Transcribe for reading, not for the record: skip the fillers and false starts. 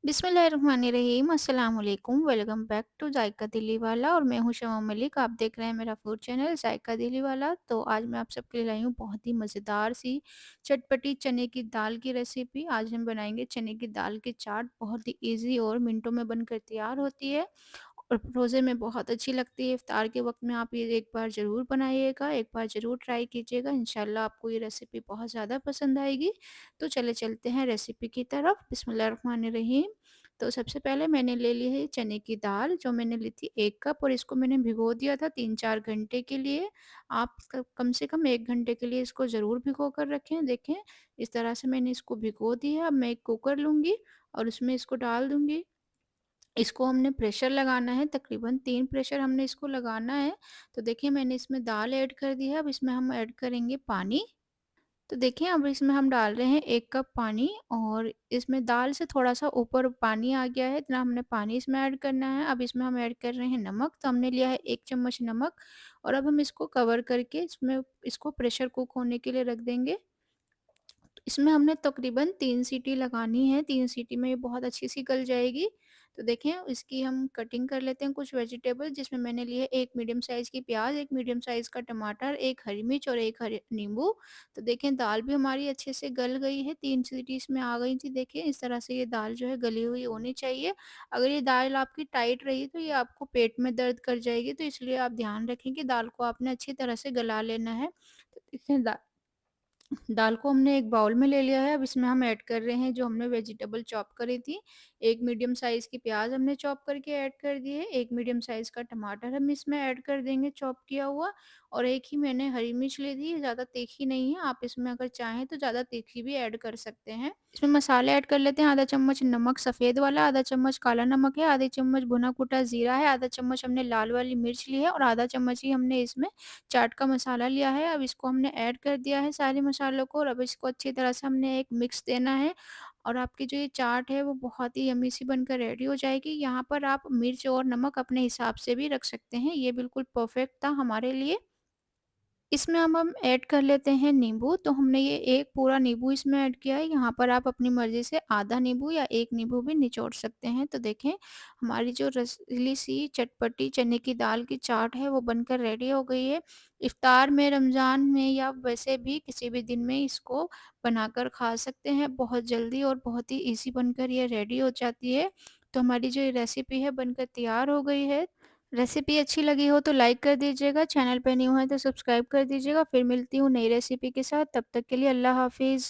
बिस्मिल्लाहिर्रहमानिर्रहीम अस्सलाम वालेकुम। वेलकम बैक टू जायका दिली वाला और मैं हूं शमा मलिक। आप देख रहे हैं मेरा फूड चैनल जायका दिली वाला। तो आज मैं आप सबके लिए लाई हूँ बहुत ही मज़ेदार सी चटपटी चने की दाल की रेसिपी। आज हम बनाएंगे चने की दाल की चाट। बहुत ही इजी और मिनटों में बनकर तैयार होती है और रोज़े में बहुत अच्छी लगती है। इफ्तार के वक्त में आप ये एक बार ज़रूर बनाइएगा, एक बार ज़रूर ट्राई कीजिएगा। इंशाल्लाह आपको ये रेसिपी बहुत ज़्यादा पसंद आएगी। तो चले चलते हैं रेसिपी की तरफ। बिस्मिल्लाहिर्रहमानिर्रहीम। तो सबसे पहले मैंने ले ली है चने की दाल, जो मैंने ली थी 1 कप, और इसको मैंने भिगो दिया था 3-4 घंटे के लिए। आप कम से कम 1 घंटे के लिए इसको ज़रूर भिगो कर रखें। देखें, इस तरह से मैंने इसको भिगो दिया। अब मैं एक कुकर लूँगी और उसमें इसको डाल दूँगी। इसको हमने प्रेशर लगाना है, तकरीबन 3 प्रेशर हमने इसको लगाना है। तो देखिए, मैंने इसमें दाल ऐड कर दी है। अब इसमें हम ऐड करेंगे पानी। तो देखिए, अब इसमें हम डाल रहे हैं 1 कप पानी, और इसमें दाल से थोड़ा-सा ऊपर पानी आ गया है, इतना हमने पानी इसमें ऐड करना है। अब इसमें हम ऐड कर रहे हैं नमक। तो हमने लिया है 1 चम्मच नमक, और अब हम इसको कवर करके इसको प्रेशर कुक होने के लिए रख देंगे। इसमें हमने तकरीबन 3 सीटी लगानी है, 3 सीटी में ये बहुत अच्छी सी गल जाएगी। तो देखें, इसकी हम कटिंग कर लेते हैं कुछ वेजिटेबल, जिसमें मैंने लिए 1 मीडियम साइज़ की प्याज़, 1 मीडियम साइज़ का टमाटर, 1 हरी मिर्च और 1 हरे नींबू। तो देखें, दाल भी हमारी अच्छे से गल गई है, 3 सीटी इसमें आ गई थी। देखिए, इस तरह से ये दाल जो है गली हुई होनी चाहिए। अगर ये दाल आपकी टाइट रही तो ये आपको पेट में दर्द कर जाएगी, तो इसलिए आप ध्यान रखें कि दाल को आपने अच्छी तरह से गला लेना है। तो देखिए, दाल को हमने एक बाउल में ले लिया है। अब इसमें हम ऐड कर रहे हैं जो हमने वेजिटेबल चॉप करी थी। 1 मीडियम साइज़ की प्याज़ हमने चॉप करके ऐड कर दी है, 1 मीडियम साइज़ का टमाटर हम इसमें ऐड कर देंगे चॉप किया हुआ, और एक ही मैंने हरी मिर्च ली थी, ज़्यादा तीखी नहीं है। आप इसमें अगर चाहें तो ज़्यादा तीखी भी ऐड कर सकते हैं। इसमें मसाले ऐड कर लेते हैं। आधा चम्मच नमक सफ़ेद वाला, आधा चम्मच काला नमक है, आधी चम्मच भुना कुटा ज़ीरा है, आधा चम्मच हमने लाल वाली मिर्च ली है, और आधा चम्मच ही हमने इसमें चाट का मसाला लिया है। अब इसको हमने ऐड कर दिया है सारे मसालों को, और अब इसको अच्छी तरह से हमने एक मिक्स देना है, और आपकी जो ये चाट है वो बहुत ही यम्मी सी बनकर रेडी हो जाएगी। यहाँ पर आप मिर्च और नमक अपने हिसाब से भी रख सकते हैं। ये बिल्कुल परफेक्ट था हमारे लिए। इसमें अब हम ऐड कर लेते हैं नींबू। तो हमने ये एक पूरा नींबू इसमें ऐड किया है। यहाँ पर आप अपनी मर्ज़ी से आधा नींबू या 1 नींबू भी निचोड़ सकते हैं। तो देखें, हमारी जो रसीली सी चटपटी चने की दाल की चाट है वो बनकर रेडी हो गई है। इफ्तार में, रमज़ान में, या वैसे भी किसी भी दिन में इसको बनाकर खा सकते हैं। बहुत जल्दी और बहुत ही ईज़ी बनकर ये रेडी हो जाती है। तो हमारी जो ये रेसिपी है बनकर तैयार हो गई है। रेसिपी अच्छी लगी हो तो लाइक कर दीजिएगा, चैनल पे न्यू है तो सब्सक्राइब कर दीजिएगा। फिर मिलती हूँ नई रेसिपी के साथ, तब तक के लिए अल्लाह हाफ़िज़।